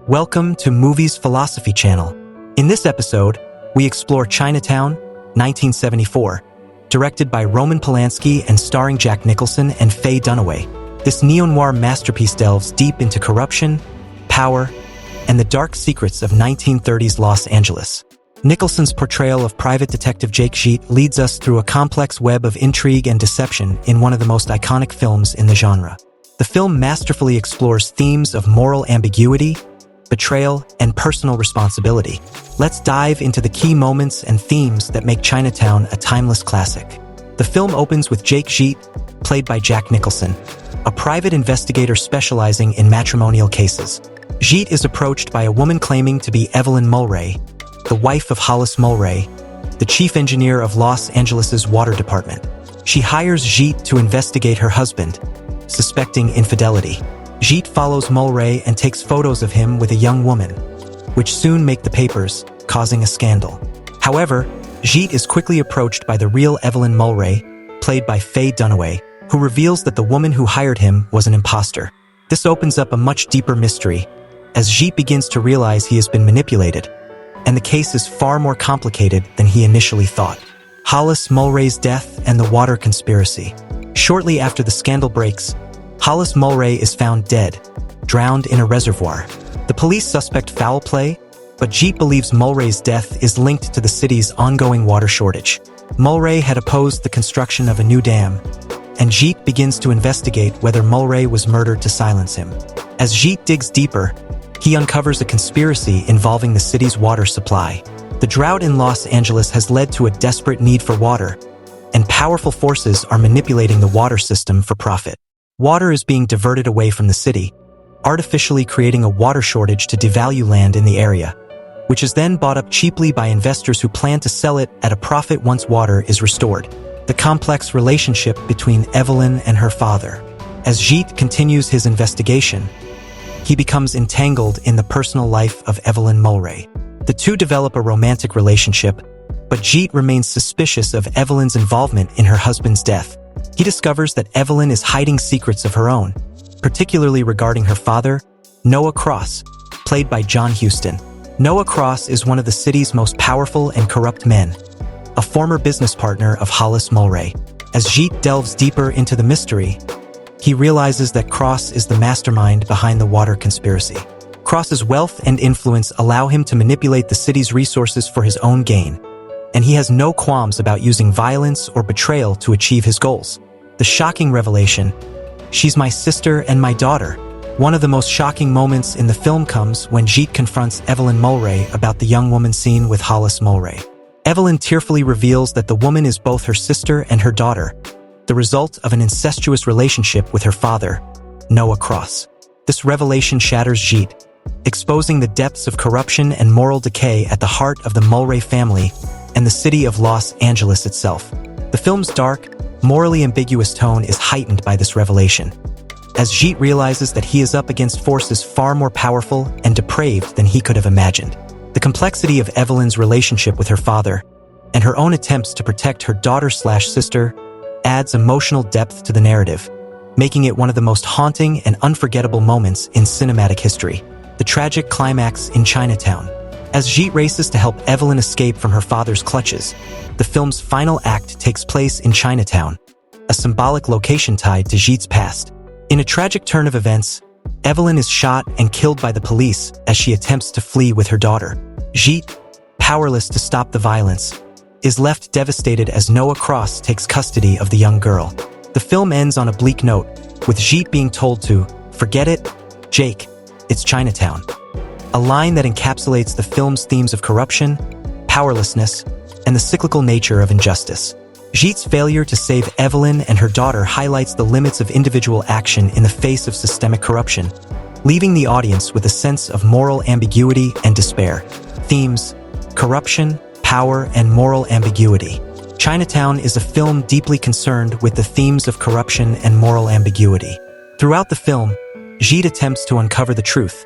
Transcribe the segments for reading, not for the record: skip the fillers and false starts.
Welcome to Movies Philosophy Channel. In this episode, we explore Chinatown, 1974, directed by Roman Polanski and starring Jack Nicholson and Faye Dunaway. This neo-noir masterpiece delves deep into corruption, power, and the dark secrets of 1930s Los Angeles. Nicholson's portrayal of private detective Jake Gittes leads us through a complex web of intrigue and deception in one of the most iconic films in the genre. The film masterfully explores themes of moral ambiguity, betrayal, and personal responsibility. Let's dive into the key moments and themes that make Chinatown a timeless classic. The film opens with Jake Gittes, played by Jack Nicholson, a private investigator specializing in matrimonial cases. Gittes is approached by a woman claiming to be Evelyn Mulray, the wife of Hollis Mulray, the chief engineer of Los Angeles' water department. She hires Gittes to investigate her husband, suspecting infidelity. Gittes follows Mulray and takes photos of him with a young woman, which soon make the papers, causing a scandal. However, Gittes is quickly approached by the real Evelyn Mulray, played by Faye Dunaway, who reveals that the woman who hired him was an imposter. This opens up a much deeper mystery, as Gittes begins to realize he has been manipulated, and the case is far more complicated than he initially thought. Hollis Mulray's death and the water conspiracy. Shortly after the scandal breaks, Hollis Mulray is found dead, drowned in a reservoir. The police suspect foul play, but Gittes believes Mulray's death is linked to the city's ongoing water shortage. Mulray had opposed the construction of a new dam, and Gittes begins to investigate whether Mulray was murdered to silence him. As Gittes digs deeper, he uncovers a conspiracy involving the city's water supply. The drought in Los Angeles has led to a desperate need for water, and powerful forces are manipulating the water system for profit. Water is being diverted away from the city, artificially creating a water shortage to devalue land in the area, which is then bought up cheaply by investors who plan to sell it at a profit once water is restored. The complex relationship between Evelyn and her father. As Gittes continues his investigation, he becomes entangled in the personal life of Evelyn Mulray. The two develop a romantic relationship, but Gittes remains suspicious of Evelyn's involvement in her husband's death. He discovers that Evelyn is hiding secrets of her own, particularly regarding her father, Noah Cross, played by John Huston. Noah Cross is one of the city's most powerful and corrupt men, a former business partner of Hollis Mulray. As Gittes delves deeper into the mystery, he realizes that Cross is the mastermind behind the water conspiracy. Cross's wealth and influence allow him to manipulate the city's resources for his own gain, and he has no qualms about using violence or betrayal to achieve his goals. The shocking revelation, "She's my sister and my daughter." One of the most shocking moments in the film comes when Gittes confronts Evelyn Mulray about the young woman seen with Hollis Mulray. Evelyn tearfully reveals that the woman is both her sister and her daughter, the result of an incestuous relationship with her father, Noah Cross. This revelation shatters Gittes, exposing the depths of corruption and moral decay at the heart of the Mulray family and the city of Los Angeles itself. The film's dark, morally ambiguous tone is heightened by this revelation, as Gittes realizes that he is up against forces far more powerful and depraved than he could have imagined. The complexity of Evelyn's relationship with her father, and her own attempts to protect her daughter/sister, adds emotional depth to the narrative, making it one of the most haunting and unforgettable moments in cinematic history. The tragic climax in Chinatown. As Gittes races to help Evelyn escape from her father's clutches, the film's final act takes place in Chinatown, a symbolic location tied to Gittes' past. In a tragic turn of events, Evelyn is shot and killed by the police as she attempts to flee with her daughter. Gittes, powerless to stop the violence, is left devastated as Noah Cross takes custody of the young girl. The film ends on a bleak note, with Gittes being told to, "Forget it, Jake, it's Chinatown." A line that encapsulates the film's themes of corruption, powerlessness, and the cyclical nature of injustice. Gittes' failure to save Evelyn and her daughter highlights the limits of individual action in the face of systemic corruption, leaving the audience with a sense of moral ambiguity and despair. Themes: corruption, power, and moral ambiguity. Chinatown is a film deeply concerned with the themes of corruption and moral ambiguity. Throughout the film, Gittes attempts to uncover the truth,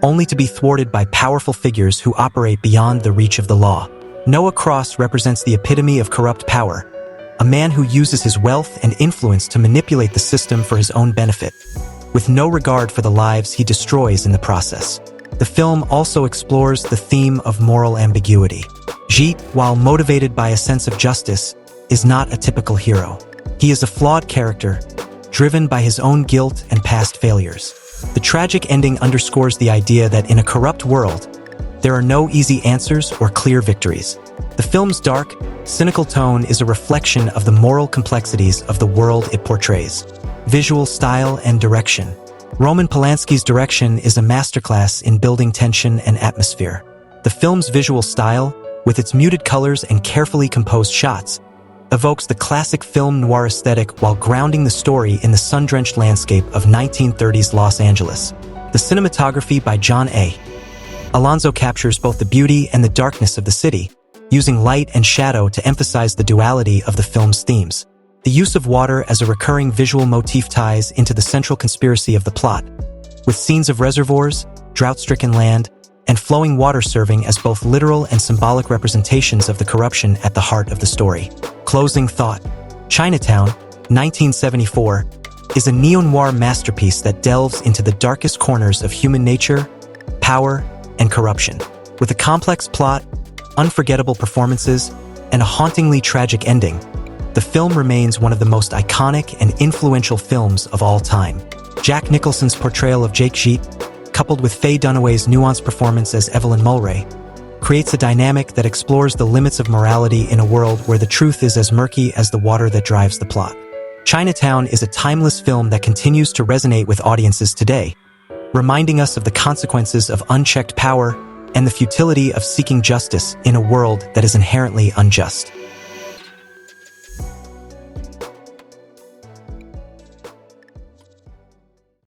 only to be thwarted by powerful figures who operate beyond the reach of the law. Noah Cross represents the epitome of corrupt power, a man who uses his wealth and influence to manipulate the system for his own benefit, with no regard for the lives he destroys in the process. The film also explores the theme of moral ambiguity. Gittes, while motivated by a sense of justice, is not a typical hero. He is a flawed character, driven by his own guilt and past failures. The tragic ending underscores the idea that in a corrupt world, there are no easy answers or clear victories. The film's dark, cynical tone is a reflection of the moral complexities of the world it portrays. Visual style and direction. Roman Polanski's direction is a masterclass in building tension and atmosphere. The film's visual style, with its muted colors and carefully composed shots, evokes the classic film noir aesthetic while grounding the story in the sun-drenched landscape of 1930s Los Angeles. The cinematography by John A. Alonso captures both the beauty and the darkness of the city, using light and shadow to emphasize the duality of the film's themes. The use of water as a recurring visual motif ties into the central conspiracy of the plot, with scenes of reservoirs, drought-stricken land, and flowing water serving as both literal and symbolic representations of the corruption at the heart of the story. Closing thought. Chinatown, 1974, is a neo-noir masterpiece that delves into the darkest corners of human nature, power, and corruption. With a complex plot, unforgettable performances, and a hauntingly tragic ending, the film remains one of the most iconic and influential films of all time. Jack Nicholson's portrayal of Jake Gittes, coupled with Faye Dunaway's nuanced performance as Evelyn Mulray, creates a dynamic that explores the limits of morality in a world where the truth is as murky as the water that drives the plot. Chinatown is a timeless film that continues to resonate with audiences today, reminding us of the consequences of unchecked power and the futility of seeking justice in a world that is inherently unjust.